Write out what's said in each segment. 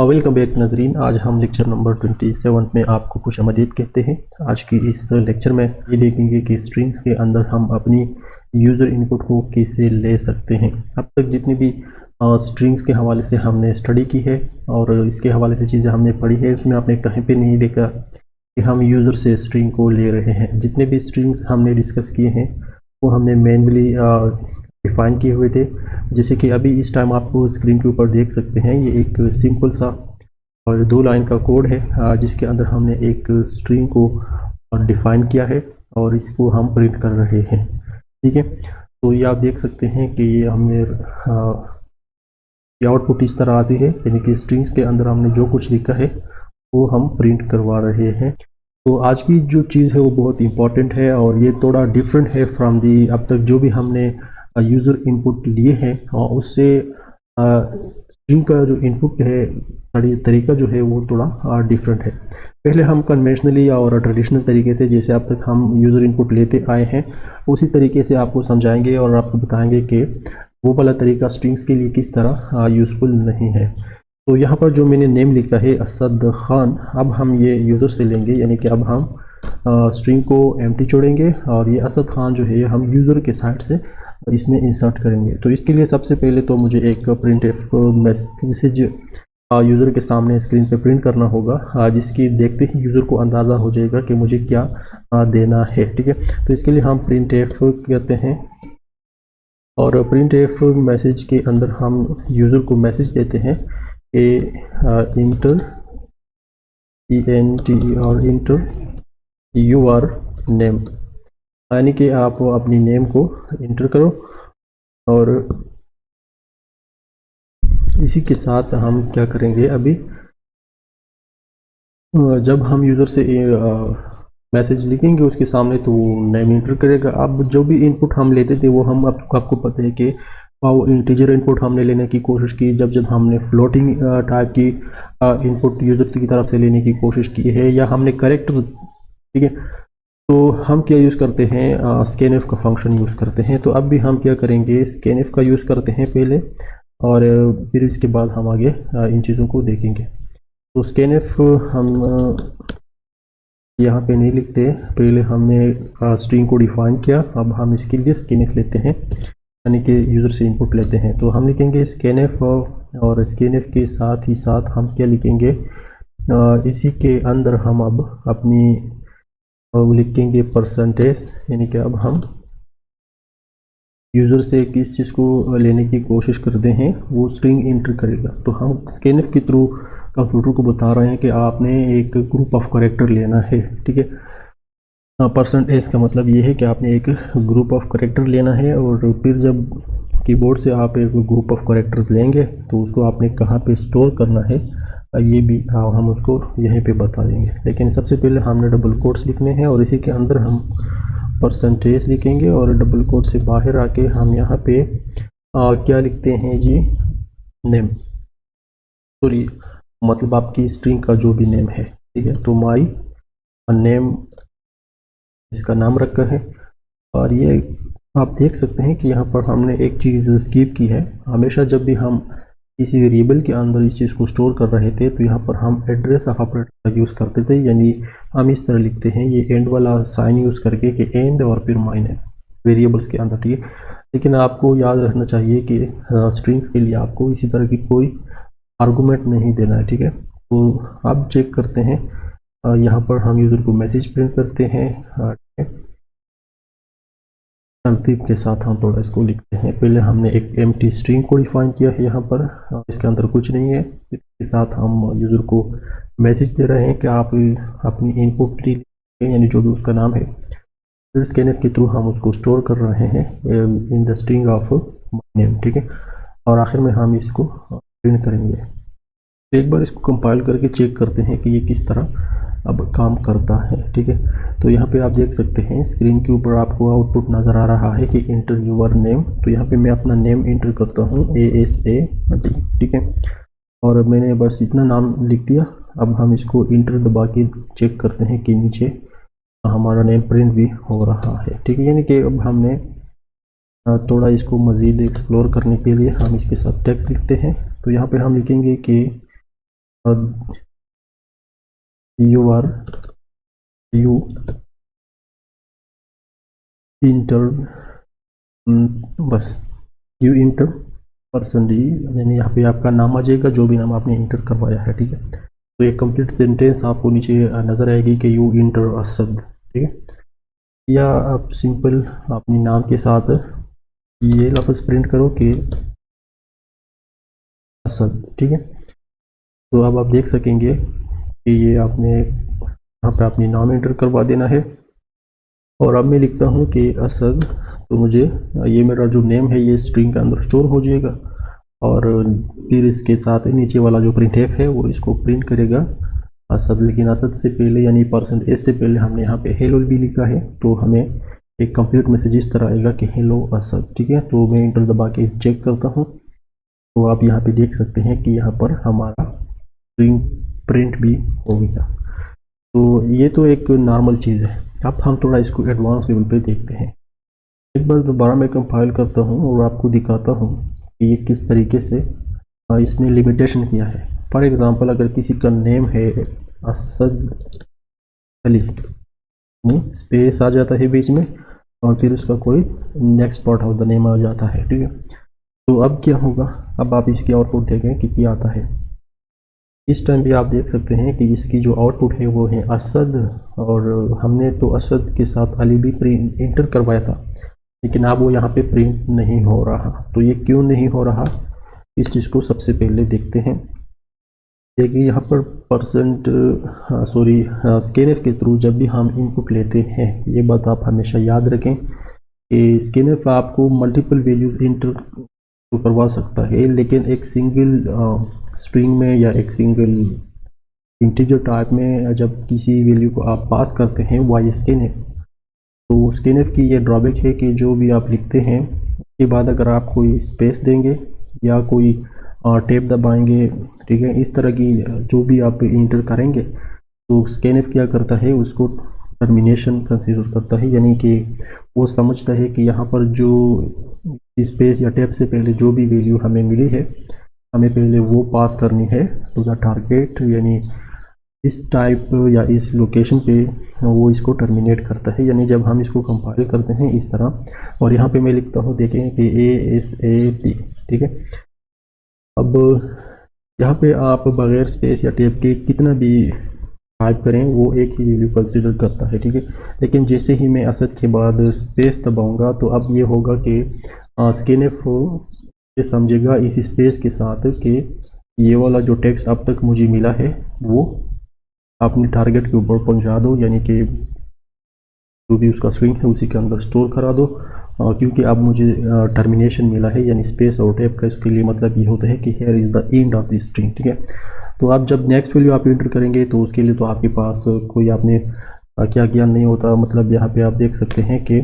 Welcome back नाजरीन। आज हम लेक्चर नंबर 27 में आपको खुशामदीद कहते हैं। आज की इस लेक्चर में ये देखेंगे कि स्ट्रिंग्स के अंदर हम अपनी यूज़र इनपुट को कैसे ले सकते हैं। अब तक जितनी भी स्ट्रिंग्स के हवाले से हमने स्टडी की है और इसके हवाले से चीज़ें हमने पढ़ी है, उसमें आपने कहीं पे नहीं देखा कि हम यूज़र से स्ट्रिंग को ले रहे हैं। जितने भी स्ट्रिंग्स हमने डिस्कस किए हैं वो हमने मैनुअली डिफ़ाइन किए हुए थे। जैसे कि अभी इस टाइम आपको स्क्रीन के ऊपर देख सकते हैं, ये एक सिंपल सा और 2 लाइन का कोड है जिसके अंदर हमने एक स्ट्रिंग को डिफ़ाइन किया है और इसको हम प्रिंट कर रहे हैं। ठीक है, तो ये आप देख सकते हैं कि ये हमने ये आउटपुट इस तरह आती है, यानी कि स्ट्रिंग्स के अंदर हमने जो कुछ लिखा है वो हम प्रिंट करवा रहे हैं। तो आज की जो चीज़ है वो बहुत इंपॉर्टेंट है और ये थोड़ा डिफरेंट है फ्रॉम दी अब तक जो भी हमने यूज़र इनपुट लिए हैं और उससे स्ट्रिंग का जो इनपुट है तरीका जो है वो थोड़ा डिफरेंट है। पहले हम कन्वेंशनली और ट्रेडिशनल तरीके से जैसे अब तक हम यूज़र इनपुट लेते आए हैं उसी तरीके से आपको समझाएंगे और आपको बताएंगे कि वो वाला तरीका स्ट्रिंग्स के लिए किस तरह यूज़फुल नहीं है। तो यहाँ पर जो मैंने नेम लिखा है असद खान, अब हम ये यूज़र से लेंगे, यानी कि अब हम स्ट्रिंग को एम्प्टी छोड़ेंगे और ये असद खान जो है हम यूज़र के साइड से इसमें इंसर्ट करेंगे। तो इसके लिए सबसे पहले तो मुझे एक प्रिंटफ मैसेज यूज़र के सामने स्क्रीन पे प्रिंट करना होगा, जिसकी देखते ही यूज़र को अंदाज़ा हो जाएगा कि मुझे क्या देना है। ठीक है, तो इसके लिए हम प्रिंटफ कहते हैं और प्रिंटफ मैसेज के अंदर हम यूज़र को मैसेज देते हैं कि इंटर और इंटर यूर नेम, यानी कि आप अपनी नेम को इंटर करो और इसी के साथ हम क्या करेंगे, अभी जब हम यूज़र से मैसेज लिखेंगे उसके सामने तो नेम इंटर करेगा। अब जो भी इनपुट हम लेते थे वो हम आपको पता है कि वो इंटीजर इनपुट हमने लेने की कोशिश की, जब हमने फ्लोटिंग टाइप की इनपुट यूज़र की तरफ से लेने की कोशिश की है, या हमने करेक्टर्स। ठीक है, तो हम क्या यूज़ करते हैं, स्कैनफ का फंक्शन यूज़ करते हैं। तो अब भी हम क्या करेंगे, स्कैनफ का यूज़ करते हैं पहले और फिर इसके बाद हम आगे इन चीज़ों को देखेंगे। तो स्कैनफ हम यहाँ पे नहीं लिखते, पहले हमने स्ट्रिंग को डिफाइन किया, अब हम इसके लिए स्कैनफ लेते हैं, यानी कि यूज़र से इनपुट लेते हैं। तो हम लिखेंगे स्कैनफ और स्कैनफ के साथ ही साथ हम क्या लिखेंगे, इसी के अंदर हम अब अपनी लिखेंगे परसेंटेज, यानी कि अब हम यूज़र से किस चीज़ को लेने की कोशिश करते हैं वो स्ट्रिंग इंटर करेगा। तो हम स्कैनफ के थ्रू कंप्यूटर को बता रहे हैं कि आपने एक ग्रुप ऑफ करेक्टर लेना है। ठीक है, परसेंटेज का मतलब ये है कि आपने एक ग्रुप ऑफ करेक्टर लेना है और फिर जब कीबोर्ड से आप एक ग्रुप ऑफ करेक्टर्स लेंगे तो उसको आपने कहाँ पे स्टोर करना है ये भी हम उसको यहीं पे बता देंगे। लेकिन सबसे पहले हमने डबल कोट्स लिखने हैं और इसी के अंदर हम परसेंटेज लिखेंगे और डबल कोट से बाहर आके हम यहाँ पे क्या लिखते हैं जी, नेम, सॉरी मतलब आपकी स्ट्रिंग का जो भी नेम है। ठीक है, तो माई नेम इसका नाम रखा है और ये आप देख सकते हैं कि यहाँ पर हमने एक चीज़ स्किप की है। हमेशा जब भी हम किसी वेरिएबल के अंदर इस चीज़ को स्टोर कर रहे थे तो यहाँ पर हम एड्रेस ऑफ ऑपरेटर यूज़ करते थे, यानी हम इस तरह लिखते हैं ये एंड वाला साइन यूज़ करके कि एंड और फिर माइनस वेरिएबल्स के अंदर। ठीक है, लेकिन आपको याद रखना चाहिए कि स्ट्रिंग्स के लिए आपको इसी तरह की कोई आर्गूमेंट नहीं देना है। ठीक है, तो अब चेक करते हैं, यहाँ पर हम यूज़र को मैसेज प्रिंट करते हैं। तरतीब के साथ हम थोड़ा इसको लिखते हैं। पहले हमने एक एम्प्टी स्ट्रिंग को डिफाइन किया है यहाँ पर, इसके अंदर कुछ नहीं है। इसके साथ हम यूज़र को मैसेज दे रहे हैं कि आप अपनी इनपुट यानी जो भी उसका नाम है फिर स्कैनफ के थ्रू हम उसको स्टोर कर रहे हैं in the string of name. ठीक है, और आखिर में हम इसको प्रिंट करेंगे। तो एक बार इसको कंपाइल करके चेक करते हैं कि ये किस तरह अब काम करता है। ठीक है, तो यहाँ पे आप देख सकते हैं स्क्रीन के ऊपर आपको आउटपुट नज़र आ रहा है कि इंटर यूर नेम। तो यहाँ पे मैं अपना नेम इंटर करता हूँ ASAD। ठीक है, और मैंने बस इतना नाम लिख दिया। अब हम इसको इंटर दबा के चेक करते हैं कि नीचे हमारा नेम प्रिंट भी हो रहा है। ठीक है, यानी कि अब हमने थोड़ा इसको मज़ीद एक्सप्लोर करने के लिए हम इसके साथ टेक्स्ट लिखते हैं। तो यहाँ पे हम लिखेंगे कि यू इंटर, बस यू इंटर परसेंट ई, यानी यहाँ पे आपका नाम आ जाएगा जो भी नाम आपने इंटर करवाया है, ठीक है। तो एक कंप्लीट सेंटेंस आपको नीचे नज़र आएगी कि यू इंटर असद, ठीक है। या आप सिंपल अपने नाम के साथ ये लफ्ज़ प्रिंट करो कि असद, ठीक है। तो अब आप देख सकेंगे कि ये आपने यहाँ पे अपनी नाम इंटर करवा देना है। और अब मैं लिखता हूँ कि असद, तो मुझे ये मेरा जो नेम है ये स्ट्रिंग के अंदर स्टोर हो जाएगा। और फिर इसके साथ नीचे वाला जो प्रिंटफ है वो इसको प्रिंट करेगा असद, लेकिन असद से पहले यानी %s से पहले हमने यहाँ पे हेलो भी लिखा है, तो हमें एक कंप्लीट मैसेज इस तरह आएगा कि हेलो असद, ठीक है। तो मैं इंटर दबा के चेक करता हूँ, तो आप यहाँ पे देख सकते हैं कि यहाँ पर हमारा स्ट्रिंग प्रिंट भी हो गया। तो ये तो एक नॉर्मल चीज़ है। अब हम थोड़ा इसको एडवांस लेवल पे देखते हैं। एक बार दोबारा मैं कंपाइल करता हूँ और आपको दिखाता हूँ कि ये किस तरीके से इसमें लिमिटेशन किया है। फॉर एग्ज़ाम्पल अगर किसी का नेम है असद अली, स्पेस आ जाता है बीच में और फिर उसका कोई next part of the name आ जाता है, ठीक है। तो अब क्या होगा, अब आप इसकी आउटपुट देखें कि क्या आता है। इस टाइम भी आप देख सकते हैं कि इसकी जो आउटपुट है वो है असद, और हमने तो असद के साथ अली भी प्रिंट इंटर करवाया था, लेकिन अब वो यहाँ पे प्रिंट नहीं हो रहा। तो ये क्यों नहीं हो रहा, इस चीज़ को सबसे पहले देखते हैं। देखिए यहाँ पर स्कैनफ के थ्रू जब भी हम इनपुट लेते हैं, ये बात आप हमेशा याद रखें कि स्कैनफ आपको मल्टीपल वैल्यूज इंटर करवा सकता है, लेकिन एक सिंगल स्ट्रिंग में या एक सिंगल इंटीजर टाइप में जब किसी वैल्यू को आप पास करते हैं वाई स्कैनफ, तो स्कैनफ की ये ड्रॉबैक है कि जो भी आप लिखते हैं उसके बाद अगर आप कोई स्पेस देंगे या कोई टैब दबाएंगे, ठीक है, इस तरह की जो भी आप इंटर करेंगे, तो स्कैनफ क्या करता है, उसको टर्मिनेशन कंसीडर करता है, यानी कि वो समझता है कि यहाँ पर जो स्पेस या टैब से पहले जो भी वैल्यू हमें मिली है, हमें पहले वो पास करनी है टू द टारगेट, यानी इस टाइप या इस लोकेशन पे वो इसको टर्मिनेट करता है। यानी जब हम इसको कंपाइल करते हैं इस तरह, और यहाँ पे मैं लिखता हूँ, देखें कि ASAP, ठीक है। अब यहाँ पे आप बगैर स्पेस या टैब के कितना भी टाइप करें वो एक ही वैल्यू कंसीडर करता है, ठीक है। लेकिन जैसे ही मैं असद के बाद स्पेस दबाऊंगा, तो अब ये होगा कि स्कैनफ ये समझेगा इस स्पेस के साथ कि ये वाला जो टेक्स्ट अब तक मुझे मिला है वो अपने टारगेट के ऊपर पहुंचा दो, यानी कि जो भी उसका स्ट्रिंग है उसी के अंदर स्टोर करा दो, क्योंकि अब मुझे टर्मिनेशन मिला है, यानी स्पेस और टैब का इसके लिए मतलब ये होता है कि here is the end of the string, ठीक है। तो आप जब नेक्स्ट वैल्यू आप इंटर करेंगे तो उसके लिए तो आपके पास कोई आपने क्या ज्ञान नहीं होता। मतलब यहाँ पे आप देख सकते हैं कि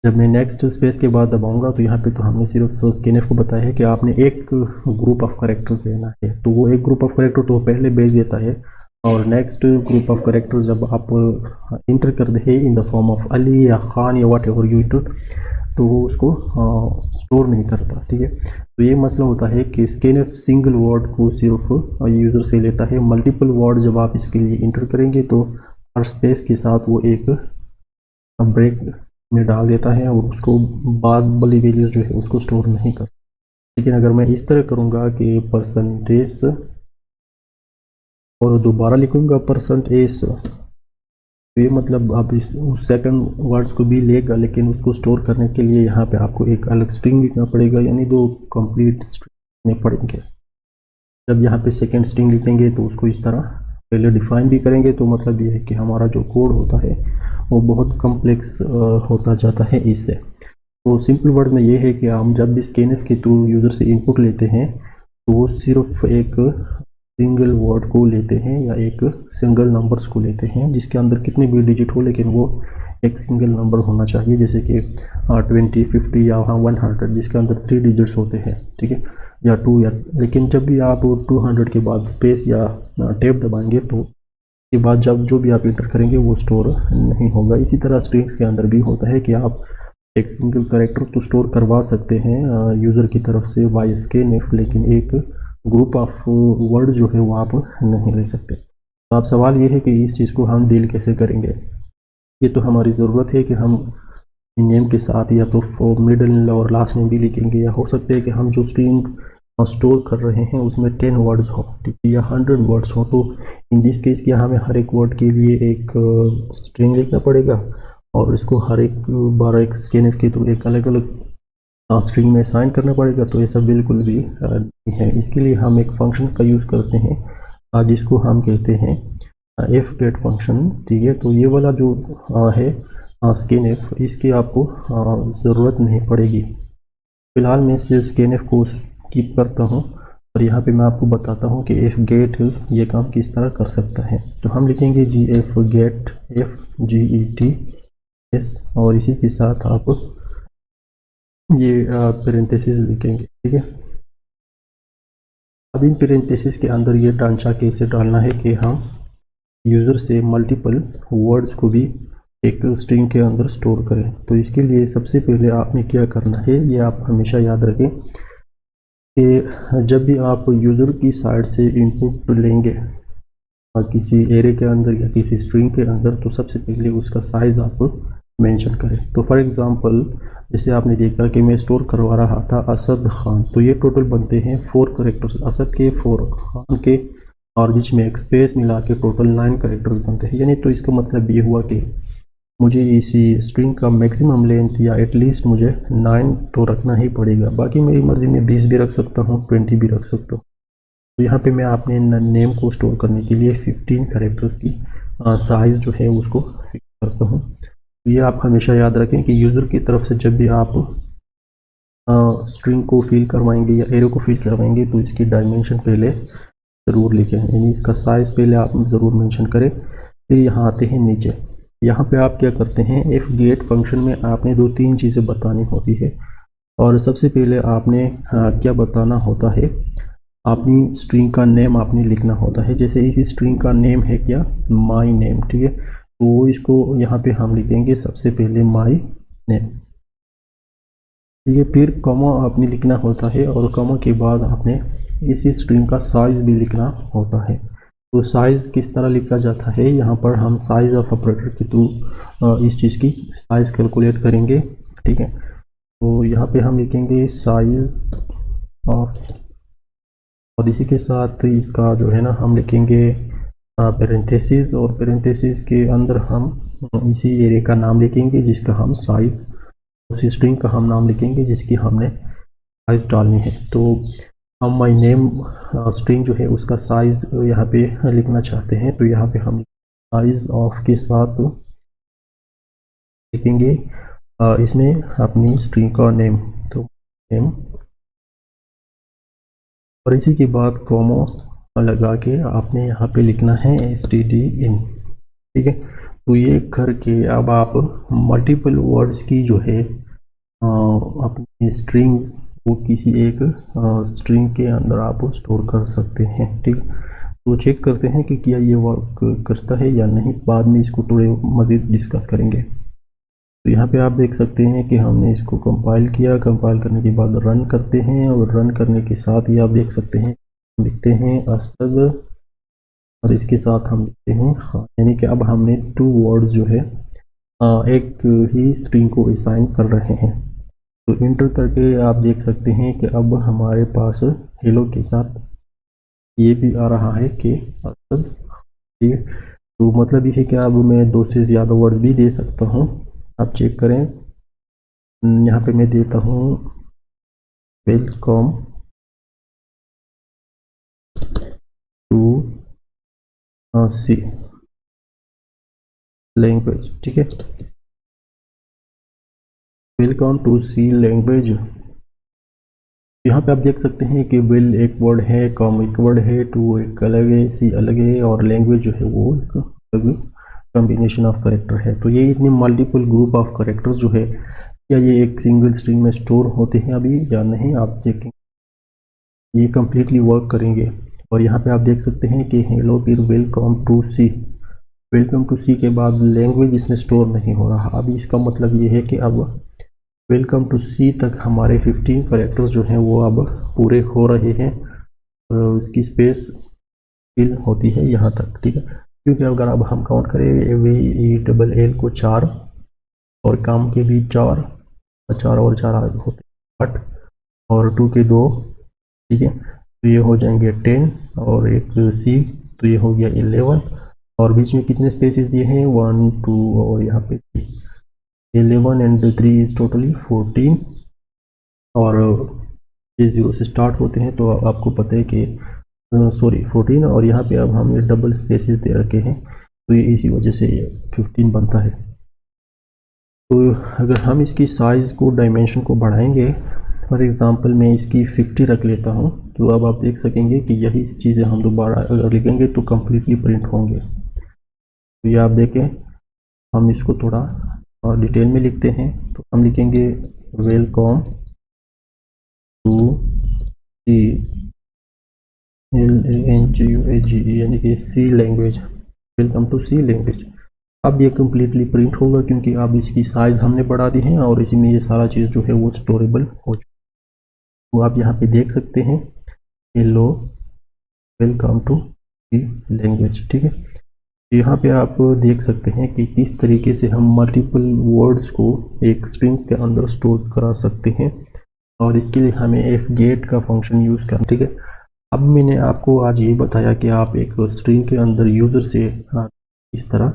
जब मैं नेक्स्ट स्पेस के बाद दबाऊंगा, तो यहाँ पे तो हमने सिर्फ स्कैनफ को बताया है कि आपने एक ग्रुप ऑफ करेक्टर्स लेना है, तो वो एक ग्रुप ऑफ करेक्टर तो पहले भेज देता है, और नेक्स्ट ग्रुप ऑफ करेक्टर्स जब आप इंटर करते हैं in the form of Ali या खान या वट एवर यू इंटर, तो वो उसको स्टोर नहीं करता, ठीक है। तो ये मसला होता है कि स्कैनफ सिंगल वर्ड को सिर्फ यूज़र से लेता है। मल्टीपल वर्ड जब आप इसके लिए इंटर करेंगे तो हर स्पेस के साथ वो एक ब्रेक में डाल देता है और उसको बाद वाली वैल्यूज जो है उसको स्टोर नहीं करता। लेकिन अगर मैं इस तरह करूँगा कि %, और दोबारा लिखूँगा %, तो ये मतलब आप इस सेकंड वर्ड्स को भी लेगा, लेकिन उसको स्टोर करने के लिए यहाँ पे आपको एक अलग स्ट्रिंग लिखना पड़ेगा, यानी 2 कंप्लीट स्ट्रिंग लिखने पड़ेंगे। जब यहाँ पे सेकंड स्ट्रिंग लिखेंगे तो उसको इस तरह पहले डिफाइन भी करेंगे, तो मतलब ये है कि हमारा जो कोड होता है वो बहुत कम्प्लेक्स होता जाता है इससे। तो सिंपल वर्ड में ये है कि हम जब भी स्कैनफ के थ्रू यूज़र से इनपुट लेते हैं तो वो सिर्फ एक सिंगल वर्ड को लेते हैं या एक सिंगल नंबर्स को लेते हैं, जिसके अंदर कितने भी डिजिट हो, लेकिन वो एक सिंगल नंबर होना चाहिए, जैसे कि 20, 50 या 100, जिसके अंदर 3 डिजिट्स होते हैं, ठीक है, या 2 या। लेकिन जब भी आप 200 के बाद स्पेस या टैब दबाएंगे तो के बाद जब जो भी आप इंटर करेंगे वो स्टोर नहीं होगा। इसी तरह स्ट्रिंग्स के अंदर भी होता है कि आप एक सिंगल कैरेक्टर तो स्टोर करवा सकते हैं यूज़र की तरफ से बाय स्कैनफ, लेकिन एक ग्रुप ऑफ वर्ड जो है वो आप नहीं ले सकते। तो अब सवाल ये है कि इस चीज़ को हम डील कैसे करेंगे। ये तो हमारी ज़रूरत है कि हम नेम के साथ या तो मिडिल और लास्ट नेम भी लिखेंगे, या हो सकता है कि हम जो स्ट्रिंग स्टोर कर रहे हैं उसमें 10 वर्ड्स हो, ठीक है, या 100 वर्ड्स हो। तो इन दिस केस क्या हमें हर एक वर्ड के लिए एक स्ट्रिंग लिखना पड़ेगा और इसको हर एक बार एक स्कैनफ के थ्रू एक अलग अलग स्ट्रिंग में साइन करना पड़ेगा। तो ऐसा बिल्कुल भी नहीं है। इसके लिए हम एक फंक्शन का यूज़ करते हैं जिसको हम कहते हैं एफ गेट फंक्शन, ठीक है। तो ये वाला जो है स्कैनफ, इसकी आपको ज़रूरत नहीं पड़ेगी। फिलहाल मैं इस स्कैनफ को स्किप करता हूँ और यहाँ पे मैं आपको बताता हूँ कि एफ गेट ये काम किस तरह कर सकता है। तो हम लिखेंगे जी एफ गेट FGET और इसी के साथ आप ये पेरेंथेसिस लिखेंगे, ठीक है। अब इन पेरेंथेसिस के अंदर ये ढांचा कैसे डालना है कि हम यूज़र से मल्टीपल वर्ड्स को भी एक स्ट्रिंग के अंदर स्टोर करें। तो इसके लिए सबसे पहले आपने क्या करना है, ये आप हमेशा याद रखें कि जब भी आप यूज़र की साइड से इनपुट लेंगे किसी एरे के अंदर या किसी स्ट्रिंग के अंदर, तो सबसे पहले उसका साइज़ आप मेंशन करें। तो फॉर एग्ज़ाम्पल जैसे आपने देखा कि मैं स्टोर करवा रहा था असद खान, तो ये टोटल बनते हैं 4 करेक्टर्स, असद के 4, खान के और बीच में एक स्पेस मिला के टोटल 9 करेक्टर्स बनते हैं। यानी तो इसका मतलब ये हुआ कि मुझे इसी स्ट्रिंग का मैक्सिमम लेंथ या एटलीस्ट मुझे 9 तो रखना ही पड़ेगा। बाकी मेरी मर्ज़ी में 20 भी रख सकता हूँ, 20 भी रख सकता हूँ। तो यहाँ पे मैं अपने नेम को स्टोर करने के लिए 15 करेक्टर्स की साइज़ जो है उसको फिक्स करता हूँ। तो ये आप हमेशा याद रखें कि यूज़र की तरफ से जब भी आप स्ट्रिंग को फिल करवाएंगे या एरो को फिल करवाएंगे तो इसकी डायमेंशन पहले ज़रूर लिखें, यानी इसका साइज़ पहले आप ज़रूर मेंशन करें। फिर यहाँ आते हैं नीचे, यहाँ पे आप क्या करते हैं, एफ गेट फंक्शन में आपने 2-3 चीज़ें बतानी होती है। और सबसे पहले आपने क्या बताना होता है, अपनी स्ट्रिंग का नेम आपने लिखना होता है। जैसे इसी स्ट्रिंग का नेम है क्या, माई नेम, ठीक है। तो इसको यहाँ पे हम लिखेंगे सबसे पहले माई नेम, ठीक है। फिर कॉमा आपने लिखना होता है और कॉमा के बाद आपने इसी स्ट्रिंग का साइज़ भी लिखना होता है। तो साइज़ किस तरह लिखा जाता है, यहाँ पर हम साइज़ ऑफ ऑपरेटर के थ्रू इस चीज़ की साइज़ कैलकुलेट करेंगे, ठीक है। तो यहाँ पे हम लिखेंगे साइज़ ऑफ, और इसी के साथ इसका जो है ना हम लिखेंगे पेरेंथेसिस, और पेरेंथेसिस के अंदर हम इसी एरे का नाम लिखेंगे जिसका हम साइज़, उसी स्ट्रिंग का हम नाम लिखेंगे जिसकी हमने साइज़ डालनी है। तो हम माई नेम स्ट्रिंग जो है उसका साइज़ यहाँ पे लिखना चाहते हैं, तो यहाँ पे हम साइज़ ऑफ के साथ लिखेंगे इसमें अपनी स्ट्रिंग का नेम, तो नेम, और इसी के बाद कॉमा लगा के आपने यहाँ पे लिखना है stdin, ठीक है। तो ये करके अब आप मल्टीपल वर्ड्स की जो है अपनी स्ट्रिंग वो किसी एक स्ट्रिंग के अंदर आप स्टोर कर सकते हैं, ठीक। तो चेक करते हैं कि क्या ये वर्क करता है या नहीं, बाद में इसको थोड़े मज़ीद डिस्कस करेंगे। तो यहाँ पे आप देख सकते हैं कि हमने इसको कंपाइल किया, कंपाइल करने के बाद रन करते हैं, और रन करने के साथ ही आप देख सकते हैं लिखते हैं असद और इसके साथ हम लिखते हैं खान, यानी कि अब हमने 2 वर्ड्स जो है एक ही स्ट्रिंग को असाइन कर रहे हैं। तो इंटर करके आप देख सकते हैं कि अब हमारे पास हेलो के साथ ये भी आ रहा है कि असद, ठीक है। तो मतलब ये है कि अब मैं 2 से ज़्यादा वर्ड भी दे सकता हूँ। आप चेक करें, यहाँ पे मैं देता हूँ वेलकम टू सी लैंग्वेज, ठीक है, वेलकम टू सी लैंग्वेज। यहाँ पे आप देख सकते हैं कि वेल एक वर्ड है, कॉम एक वर्ड है, टू एक अलग है, सी अलग है, और लैंग्वेज जो है वो एक अलग कॉम्बिनेशन ऑफ करेक्टर है। तो ये इतने मल्टीपल ग्रुप ऑफ करेक्टर्स जो है, क्या ये एक सिंगल स्ट्रिंग में स्टोर होते हैं अभी या नहीं, आप देखें ये कम्प्लीटली वर्क करेंगे। और यहाँ पे आप देख सकते हैं कि हेलो फिर welcome to C, welcome to C के बाद लैंग्वेज इसमें स्टोर नहीं हो रहा। अभी इसका मतलब ये है कि अब वेलकम टू सी तक हमारे 15 करेक्टर्स जो हैं वो अब पूरे हो रहे हैं। इसकी स्पेस फिल होती है यहाँ तक, ठीक है। क्योंकि अगर अब हम काउंट करें VELL को 4 और काम के भी 4 और 4 होते 8 और 2 के 2, ठीक है। तो ये हो जाएंगे 10 और एक C, तो ये हो गया 11 और बीच में कितने स्पेसेस दिए हैं 1 2 और यहाँ पे 3, 11 एंड 3 इज टोटली 14 और ये 0 से स्टार्ट होते हैं, तो आपको पता है कि सॉरी 14 और यहाँ पे अब हम ये डबल स्पेसेस दे रखे हैं, तो ये इसी वजह से 15 बनता है। तो अगर हम इसकी साइज़ को डायमेंशन को बढ़ाएंगे, फॉर एग्ज़ाम्पल मैं इसकी 50 रख लेता हूँ, तो अब आप देख सकेंगे कि यही चीज़ें हम दोबारा अगर लिखेंगे तो कम्प्लीटली प्रिंट होंगे। तो ये आप देखें, हम इसको थोड़ा और डिटेल में लिखते हैं, तो हम लिखेंगे वेलकम टू सी LANGUAGE यानी कि C language, welcome to C language. अब ये कम्प्लीटली प्रिंट होगा क्योंकि अब इसकी साइज़ हमने बढ़ा दी है और इसी में ये सारा चीज़ जो है वो स्टोरेबल हो चुका है। तो आप यहाँ पे देख सकते हैं hello welcome to C language, ठीक है। यहाँ पे आप देख सकते हैं कि किस तरीके से हम मल्टीपल वर्ड्स को एक स्ट्रिंग के अंदर स्टोर करा सकते हैं और इसके लिए हमें fget का फंक्शन यूज़ करना, ठीक है। अब मैंने आपको आज ये बताया कि आप एक स्ट्रिंग के अंदर यूज़र से इस तरह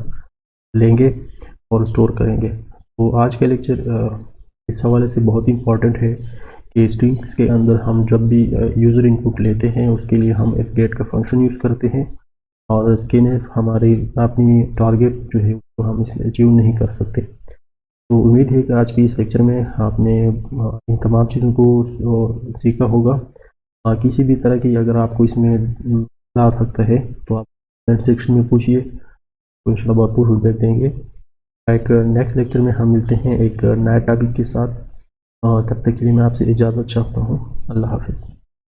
लेंगे और स्टोर करेंगे। तो आज का लेक्चर इस हवाले से बहुत इंपॉर्टेंट है कि स्ट्रिंग्स के अंदर हम जब भी यूज़र इनपुट लेते हैं उसके लिए हम fget का फंक्शन यूज़ करते हैं और स्कैनफ हमारी अपनी टारगेट जो है वो हम इसलिए अचीव नहीं कर सकते। तो उम्मीद है कि आज की इस लेक्चर में आपने इन तमाम चीज़ों को सीखा होगा। किसी भी तरह की अगर आपको इसमें आ सकता है तो आप कमेंट सेक्शन में पूछिए, तो इंशाल्लाह भरपूर फीडबैक देंगे। एक नेक्स्ट लेक्चर में हम मिलते हैं एक नए टॉपिक के साथ। तब तक के लिए मैं आपसे इजाज़त चाहता हूँ। अल्लाह हाफिज़।